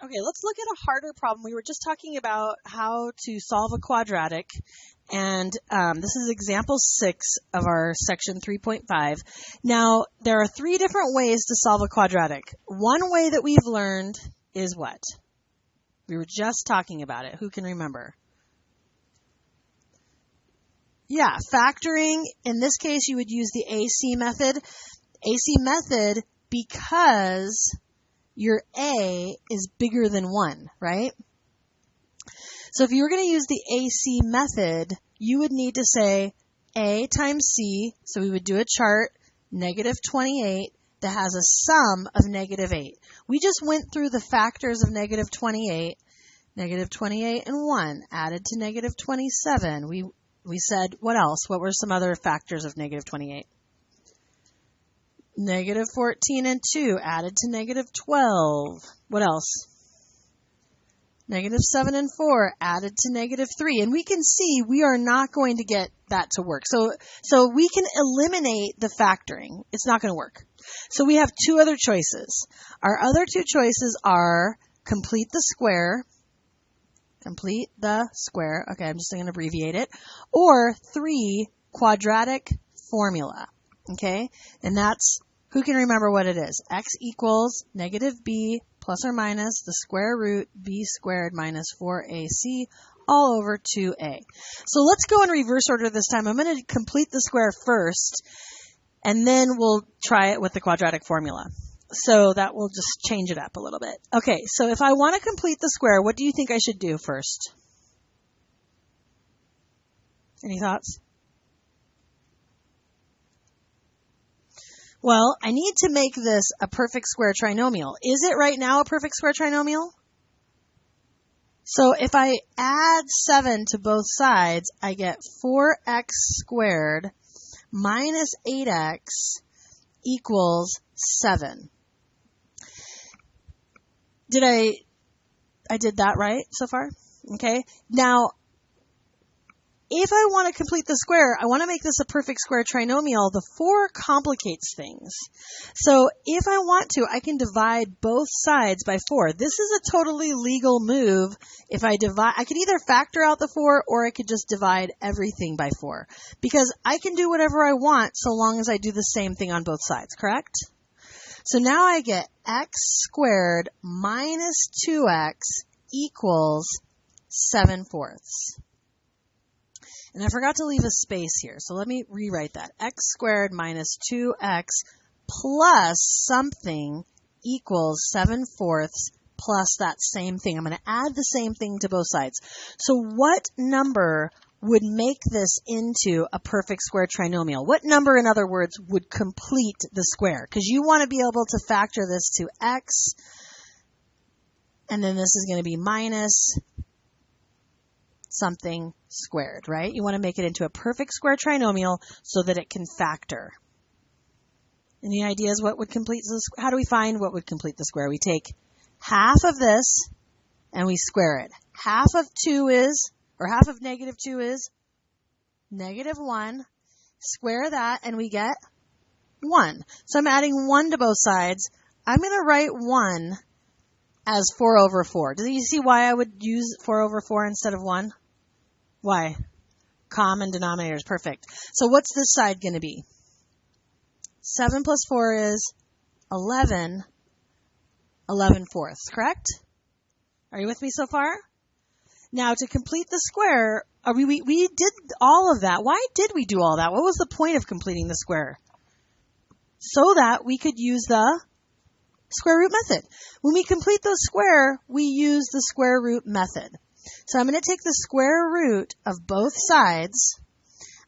Okay, let's look at a harder problem. We were just talking about how to solve a quadratic, and this is example 6 of our section 3.5. Now, there are 3 different ways to solve a quadratic. One way that we've learned is what? We were just talking about it. Who can remember? Yeah, factoring. In this case, you would use the AC method. AC method because your A is bigger than 1, right? So if you were going to use the AC method, you would need to say A times C, so we would do a chart, negative 28, that has a sum of negative 8. We just went through the factors of negative 28 and 1, added to negative 27. We said, what else? What were some other factors of negative 28? Negative 14 and 2 added to negative 12. What else? Negative 7 and 4 added to negative 3. And we can see we are not going to get that to work. So we can eliminate the factoring. It's not going to work. So we have 2 other choices. Our other 2 choices are complete the square. Complete the square. Okay, I'm just going to abbreviate it. Or 3, quadratic formula. Okay, and that's, who can remember what it is? X equals negative b plus or minus the square root b squared minus 4ac all over 2a. So let's go in reverse order this time. I'm going to complete the square first, and then we'll try it with the quadratic formula. So that will just change it up a little bit. Okay, so if I want to complete the square, what do you think I should do first? Any thoughts? Well, I need to make this a perfect square trinomial. Is it right now a perfect square trinomial? So if I add 7 to both sides, I get 4x squared minus 8x equals 7. I did that right so far? Okay. Now, if I want to complete the square, I want to make this a perfect square trinomial. The 4 complicates things. So if I want to, I can divide both sides by 4. This is a totally legal move. If I divide, I could either factor out the 4 or I could just divide everything by 4. Because I can do whatever I want so long as I do the same thing on both sides, correct? So now I get x squared minus 2x equals 7/4. And I forgot to leave a space here, so let me rewrite that. X squared minus 2x plus something equals 7/4 plus that same thing. I'm going to add the same thing to both sides. So what number would make this into a perfect square trinomial? What number, in other words, would complete the square? Because you want to be able to factor this to x, and then this is going to be minus something squared, right? You want to make it into a perfect square trinomial so that it can factor. Any ideas what would complete this? How do we find what would complete the square? We take half of this and we square it. Half of negative 2 is negative 1. Square that and we get 1. So I'm adding 1 to both sides. I'm going to write 1 as 4/4. Do you see why I would use 4/4 instead of 1? Why? Common denominators. Perfect. So what's this side going to be? 7 plus 4 is 11. 11/4, correct? Are you with me so far? Now, to complete the square, we did all of that. Why did we do all that? What was the point of completing the square? So that we could use the square root method. When we complete the square, we use the square root method. So I'm going to take the square root of both sides.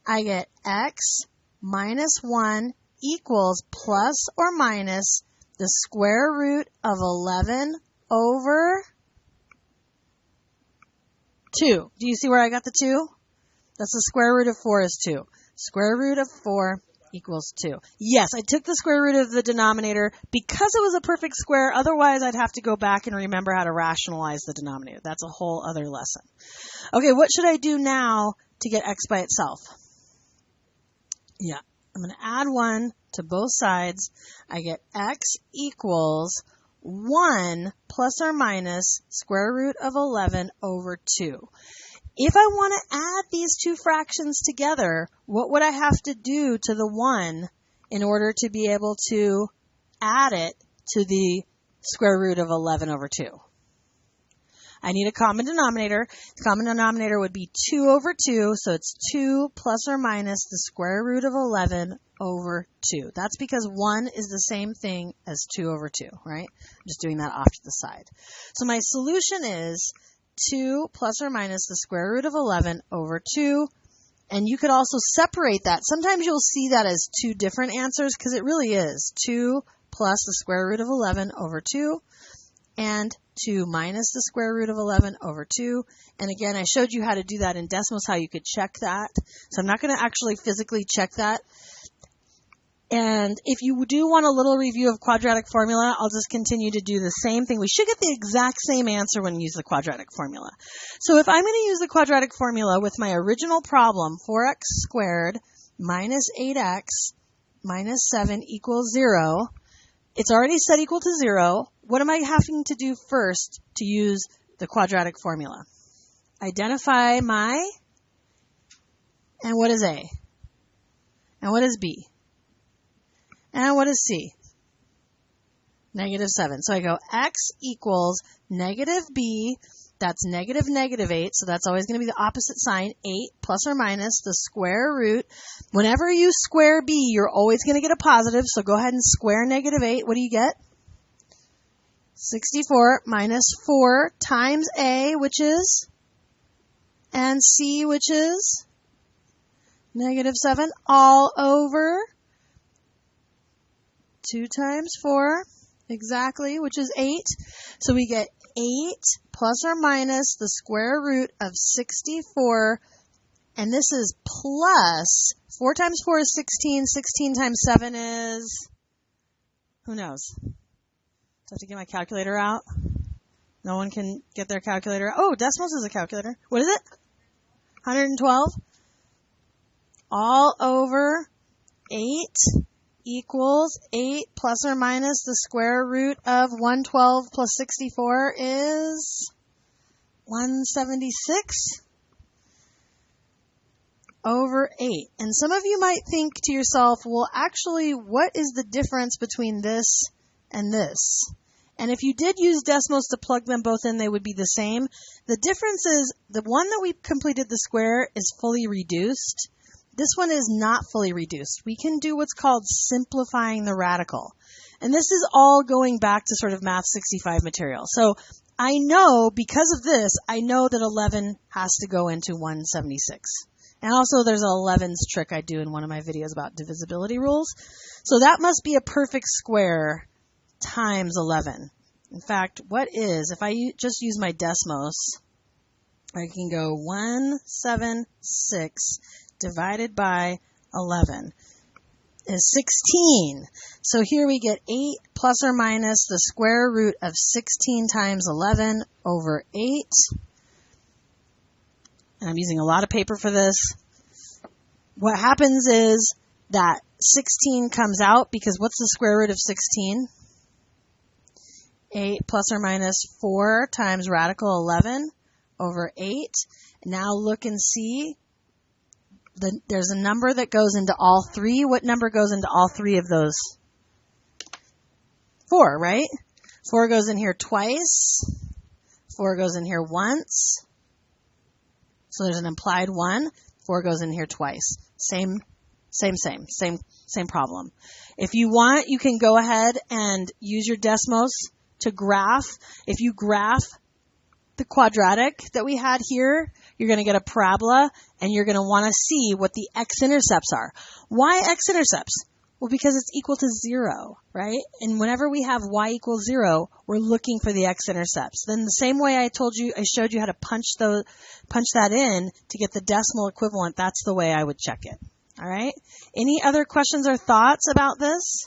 I get x minus 1 equals plus or minus the square root of 11 over 2. Do you see where I got the 2? That's the square root of 4 is 2. Square root of 4 equals 2. Yes, I took the square root of the denominator because it was a perfect square. Otherwise, I'd have to go back and remember how to rationalize the denominator. That's a whole other lesson. Okay, what should I do now to get x by itself? Yeah, I'm going to add 1 to both sides. I get x equals 1 plus or minus square root of 11 over 2. If I want to add these two fractions together, what would I have to do to the 1 in order to be able to add it to the square root of 11 over 2? I need a common denominator. The common denominator would be 2 over 2, so it's 2 plus or minus the square root of 11 over 2. That's because 1 is the same thing as 2 over 2, right? I'm just doing that off to the side. So my solution is 2 plus or minus the square root of 11 over 2. And you could also separate that. Sometimes you'll see that as two different answers because it really is 2 plus the square root of 11 over 2 and 2 minus the square root of 11 over 2. And again, I showed you how to do that in Desmos, how you could check that. So I'm not going to actually physically check that. And if you do want a little review of quadratic formula, I'll just continue to do the same thing. We should get the exact same answer when you use the quadratic formula. So if I'm going to use the quadratic formula with my original problem, 4x squared minus 8x minus 7 equals 0, it's already set equal to 0. What am I having to do first to use the quadratic formula? Identify my, and what is A? And what is B? And what is C? Negative 7. So I go x equals negative b, that's negative negative 8, so that's always going to be the opposite sign, 8 plus or minus the square root. Whenever you square b, you're always going to get a positive, so go ahead and square negative 8. What do you get? 64 minus 4 times a, which is, and c, which is negative 7, all over 2 times 4, exactly, which is 8. So we get 8 plus or minus the square root of 64, and this is plus, 4 times 4 is 16, 16 times 7 is, who knows? Do I have to get my calculator out? No one can get their calculator out. Oh, Desmos is a calculator. What is it? 112. All over 8 equals 8 plus or minus the square root of 112 plus 64 is 176 over 8. And some of you might think to yourself, well, actually, what is the difference between this and this? And if you did use Desmos to plug them both in, they would be the same. The difference is the one that we completed the square is fully reduced. This one is not fully reduced. We can do what's called simplifying the radical. And this is all going back to sort of Math 65 material. So I know, because of this, I know that 11 has to go into 176. And also there's an 11's trick I do in one of my videos about divisibility rules. So that must be a perfect square times 11. In fact, what is, if I just use my Desmos, I can go 176 divided by 11 is 16. So here we get 8 plus or minus the square root of 16 times 11 over 8. And I'm using a lot of paper for this. What happens is that 16 comes out because what's the square root of 16? 8 plus or minus 4 times radical 11 over 8. Now look and see. There's a number that goes into all three. What number goes into all three of those? 4, right? 4 goes in here twice. 4 goes in here once. So there's an implied 1. 4 goes in here twice. Same problem. If you want, you can go ahead and use your Desmos to graph. If you graph the quadratic that we had here, you're going to get a parabola, and you're going to want to see what the x-intercepts are. Why x-intercepts? Well, because it's equal to 0, right? And whenever we have y equals 0, we're looking for the x-intercepts. Then the same way I showed you how to punch that in to get the decimal equivalent, that's the way I would check it. All right? Any other questions or thoughts about this?